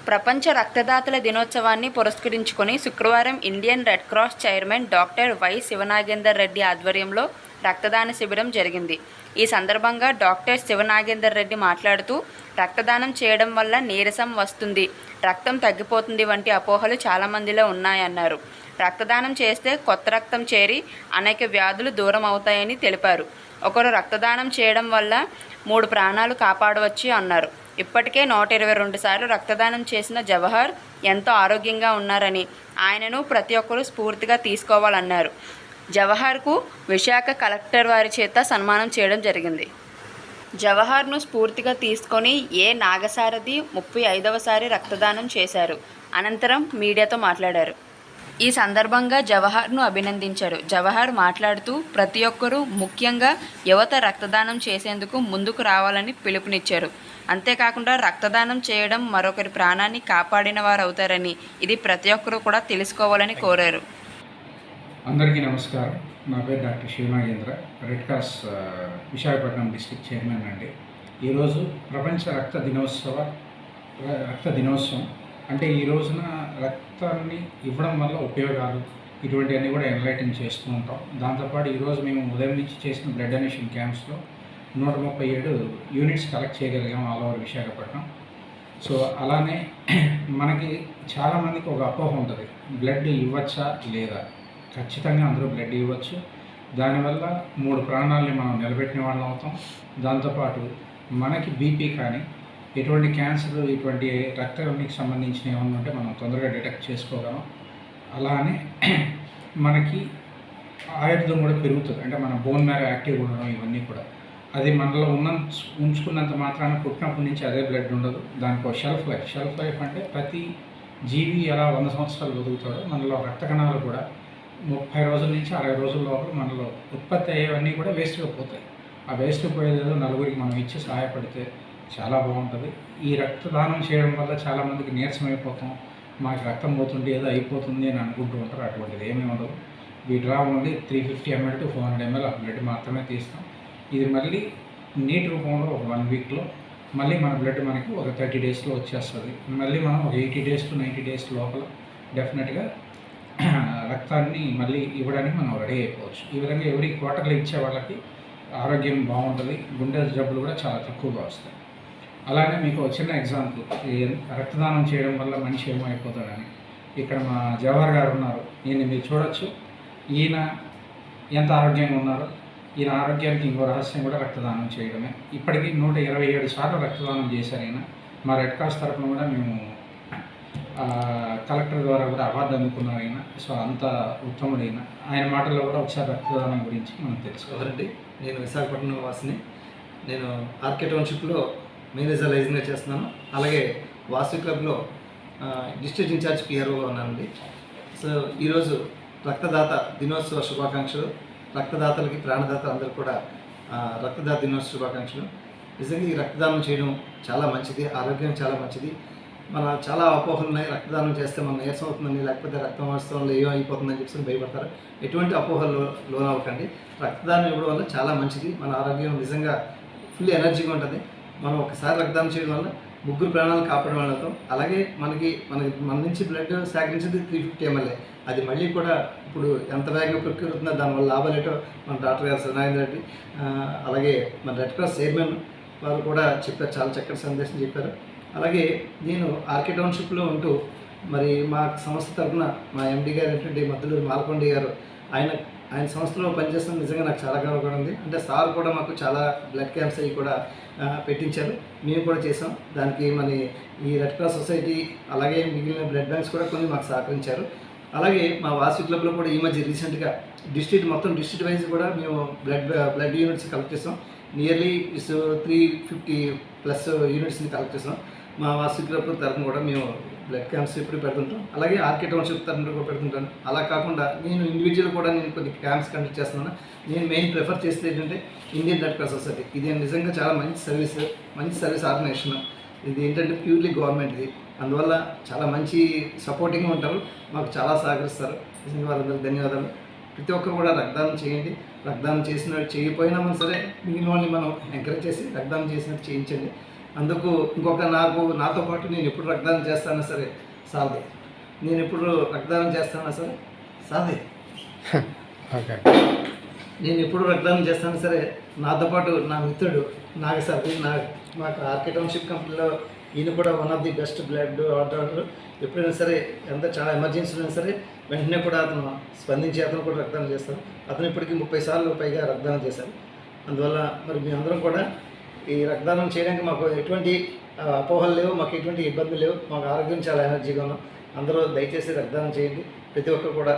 ప్రపంచ రక్తదాతల దినోత్సవాన్ని పురస్కరించుకొని శుక్రవారం Indian red cross chairman doctor Y Sivanagender Reddy ఆధ్వర్యంలో రక్తదాన శిబిరం జరిగింది. ఈ సందర్భంగా డాక్టర్ శివనాగేందర్ రెడ్డి మాట్లాడుతూ, రక్తదానం చేయడం వల్ల నీరసం వస్తుంది, రక్తం తగ్గిపోతుంది వంటి అపోహలు చాలామందిలో ఉన్నాయన్నారు. రక్తదానం చేస్తే కొత్త రక్తం చేరి అనేక వ్యాధులు దూరం అవుతాయని తెలిపారు. ఒకరు రక్తదానం చేయడం వల్ల 3 ప్రాణాలు కాపాడవచ్చు అన్నారు. ఇప్పటికే 122 సార్లు రక్తదానం చేసిన జవహర్ ఎంతో ఆరోగ్యంగా ఉన్నారని, ఆయనను ప్రతి ఒక్కరూ స్ఫూర్తిగా తీసుకోవాలన్నారు. జవహర్కు విశాఖ కలెక్టర్ వారి చేత సన్మానం చేయడం జరిగింది. జవహర్ను స్ఫూర్తిగా తీసుకొని నాగసారథి 35వసారి రక్తదానం చేశారు. అనంతరం మీడియాతో మాట్లాడారు. ఈ సందర్భంగా జవహర్ను అభినందించారు. జవహర్ మాట్లాడుతూ, ప్రతి ఒక్కరూ ముఖ్యంగా యువత రక్తదానం చేసేందుకు ముందుకు రావాలని పిలుపునిచ్చారు. అంతేకాకుండా రక్తదానం చేయడం మరొకరి ప్రాణాన్ని కాపాడిన వారు అవుతారని, ఇది ప్రతి ఒక్కరూ కూడా తెలుసుకోవాలని కోరారు. అందరికీ నమస్కారం. నా పేరు doctor Sivanagendra, red cross Visakhapatnam district chairman అండి. ఈరోజు ప్రపంచ రక్త దినోత్సవం. అంటే ఈ రోజున రక్తాన్ని ఇవ్వడం వల్ల ఉపయోగాలు ఇటువంటివన్నీ కూడా ఎన్లైటన్ చేస్తూ ఉంటాం. దాంతోపాటు ఈరోజు మేము ఉదయం నుంచి చేసిన బ్లడ్ డొనేషన్ క్యాంప్స్లో 137 యూనిట్స్ కలెక్ట్ చేయగలిగాం ఆల్ ఓవర్ విశాఖపట్నం. సో అలానే మనకి చాలామందికి ఒక అపోహ ఉంటుంది, బ్లడ్ ఇవ్వచ్చా లేదా. ఖచ్చితంగా అందరూ బ్లడ్ ఇవ్వచ్చు. దానివల్ల 3 ప్రాణాలని మనం నిలబెట్టిన వాళ్ళం అవుతాం. దాంతోపాటు మనకి బీపీ కానీ ఎటువంటి క్యాన్సర్, ఇటువంటి రక్తానికి సంబంధించిన ఏమన్నా ఉంటే మనం తొందరగా డిటెక్ట్ చేసుకోగలం. అలానే మనకి ఆయుర్దం కూడా పెరుగుతుంది. అంటే మన బోన్ మ్యారో యాక్టివ్గా ఉండడం, ఇవన్నీ కూడా అది మనలో ఉంచుకున్నంత మాత్రాన పుట్టినప్పటి నుంచి అదే బ్లడ్ ఉండదు. దానికి షెల్ఫ్ లైఫ్ అంటే ప్రతి జీవి ఎలా 100 సంవత్సరాలు బతుకుతాడో మనలో రక్త కణాలు కూడా 30 రోజుల నుంచి 60 రోజుల లోపల మనలో ఉత్పత్తి అయ్యేవన్నీ కూడా వేస్ట్గా పోతాయి. ఆ వేస్ట్గా పోయేదేదో నలుగురికి మనం ఇచ్చి సహాయపడితే చాలా బాగుంటుంది. ఈ రక్తదానం చేయడం వల్ల చాలామందికి నీరసం అయిపోతాం, మాకు రక్తం పోతుంటే ఏదో అయిపోతుంది అని అనుకుంటూ ఉంటారు. అటువంటిది ఏమీ ఉండదు. ఈ draw only 350 ml to 400 ml of blood మాత్రమే తీస్తాం. ఇది మళ్ళీ నీటి రూపంలో ఒక 1 వీక్లో మళ్ళీ మన బ్లడ్ మనకి ఒక 30 డేస్లో వచ్చేస్తుంది. మళ్ళీ మనం ఒక 80 days to 90 days లోపల డెఫినెట్గా రక్తాన్ని మళ్ళీ ఇవ్వడానికి మనం రెడీ అయిపోవచ్చు. ఈ విధంగా ఎవరి క్వార్టర్లో ఇచ్చే వాళ్ళకి ఆరోగ్యం బాగుంటుంది, గుండె జబ్బులు కూడా చాలా తక్కువగా వస్తాయి. అలానే మీకు చిన్న ఎగ్జాంపుల్, రక్తదానం చేయడం వల్ల మనిషి ఏమైపోతాడని. ఇక్కడ మా జవహర్ గారు ఉన్నారు, ఈయన మీరు చూడొచ్చు. ఈయన ఎంత ఆరోగ్యంగా ఉన్నారో. ఈయన ఆరోగ్యానికి ఇంకో రహస్యం కూడా రక్తదానం చేయడమే. ఇప్పటికీ 127 సార్లు రక్తదానం చేశారు ఈయన. మా రెడ్ క్రాస్ తరఫున కూడా మేము కలెక్టర్ ద్వారా కూడా అవార్డు అందుకున్నారు ఆయన. సో అంత ఉత్తముడైన ఆయన మాటల్లో కూడా ఒకసారి రక్తదానం గురించి మనం తెలుసుకోవాలండి. నేను విశాఖపట్నం వాసిని. నేను ఆర్కే టౌన్షిప్లో మేనేజర్ లైజింగ్గా చేస్తున్నాను. అలాగే వాసు క్లబ్లో డిస్ట్రిక్ట్ ఇన్ఛార్జ్ పిఆర్ఓగా ఉన్నానండి. సో ఈరోజు రక్తదాత దినోత్సవ శుభాకాంక్షలు. రక్తదాతలకి, ప్రాణదాతలందరికీ కూడా రక్తదాత దినోత్సవ శుభాకాంక్షలు. నిజంగా ఈ రక్తదానం చేయడం చాలా మంచిది, ఆరోగ్యం చాలా మంచిది. మన చాలా అపోహలు ఉన్నాయి, రక్తదానం చేస్తే మనం నీరసం అవుతుందని, లేకపోతే రక్తం వస్త్రంలో ఏమో అయిపోతుందని చెప్పి భయపడతారు. ఎటువంటి అపోహలు లోనవ్వకండి. రక్తదానం ఇవ్వడం వల్ల చాలా మంచిది. మన ఆరోగ్యం నిజంగా ఫుల్ ఎనర్జీగా ఉంటుంది. మనం ఒకసారి రక్తదానం చేయడం వల్ల 3 ప్రాణాలు కాపాడడం అవుతాం. అలాగే మన నుంచి బ్లడ్ సేకరించేది 350 ml. అది మళ్ళీ కూడా ఇప్పుడు ఎంత వేగంగా ప్రక్రియ దానివల్ల లాభాలు ఏంటో మన డాక్టర్ గారు శివనాగేంద్ర రెడ్డి, అలాగే మన రెడ్ క్రాస్ చైర్మన్ వారు కూడా చెప్పారు, చాలా చక్కటి సందేశం చెప్పారు. అలాగే నేను ఆర్కే టౌన్షిప్లో ఉంటూ మరి మా సంస్థ తరఫున మా ఎండి గారు ఏంటంటే మద్దలూరు మాల్కొండ గారు, ఆయన సంస్థలో పనిచేస్తున్న నిజంగా నాకు చాలా గర్వంగా ఉంది. అంటే సార్ కూడా మాకు చాలా బ్లడ్ క్యాంప్స్ అవి కూడా పెట్టించారు, మేము కూడా చేసాం. దానికి మన ఈ రెడ్ క్రాస్ సొసైటీ అలాగే మిగిలిన బ్లడ్ బ్యాంక్స్ కూడా కొన్ని మాకు సహకరించారు. అలాగే మా వాసు క్లబ్లో కూడా ఈ మధ్య రీసెంట్గా డిస్ట్రిక్ట్ వైజ్ కూడా మేము బ్లడ్ యూనిట్స్ కలెక్ట్ చేసాం. నియర్లీ 350+ యూనిట్స్ని కలెక్ట్ చేసాం. మా వాసు క్లబ్ తరఫున కూడా మేము బ్లడ్ క్యాంప్స్ ఇప్పుడు పెడుతుంటాం. అలాగే ఆర్కే టౌన్షిప్ తరఫున కూడా పెడుతుంటాను. అలా కాకుండా నేను ఇండివిజువల్ కూడా నేను కొన్ని క్యాంప్స్ కండక్ట్ చేస్తున్నాను. నేను మెయిన్ ప్రిఫర్ చేస్తే ఏంటంటే ఇండియన్ రెడ్ క్రాస్ సొసైటీ. ఇది నిజంగా చాలా మంచి సర్వీస్ ఆర్గనైజేషన్. ఇది ఏంటంటే ప్యూర్లీ గవర్నమెంట్ది. అందువల్ల చాలా మంచి సపోర్టింగ్గా ఉంటారు, మాకు చాలా సహకరిస్తారు. నిజంగా వారందరికీ ధన్యవాదాలు. ప్రతి ఒక్కరు కూడా రక్తదానం చేయండి. రక్తదానం చేసినట్టు చేయకపోయినా మనం సరే మిగిలిన వాళ్ళని మనం ఎంకరేజ్ చేసి రక్తదానం చేసినట్టు చేయించండి. అందుకు ఇంకొక నాతో పాటు నేను ఎప్పుడు రక్తదానం చేస్తానా సరే సాధే, నేను ఎప్పుడు రక్తదానం చేస్తానా సరే సాధే, ఓకే. నేను ఎప్పుడు రక్తదానం చేస్తాను సరే నాతో పాటు నా మిత్రుడు నాగసారి మాకు ఆర్కే టౌన్షిప్ కంపెనీలో ఈయన కూడా one of the best blood order. ఎప్పుడైనా సరే ఎంత చాలా ఎమర్జెన్సీ అయినా సరే వెంటనే కూడా అతను స్పందించి అతను కూడా రక్తదానం చేస్తాడు. అతను ఇప్పటికీ 30 సార్లు పైగా రక్తదానం చేశారు. అందువల్ల మరి మీ అందరం కూడా ఈ రక్తదానం చేయడానికి మాకు ఎటువంటి అపోహలు లేవు, మాకు ఎటువంటి ఇబ్బందులు లేవు, మాకు ఆరోగ్యం చాలా ఎనర్జీగా ఉన్నాం. అందరూ దయచేసి రక్తదానం చేయండి. ప్రతి ఒక్కరు కూడా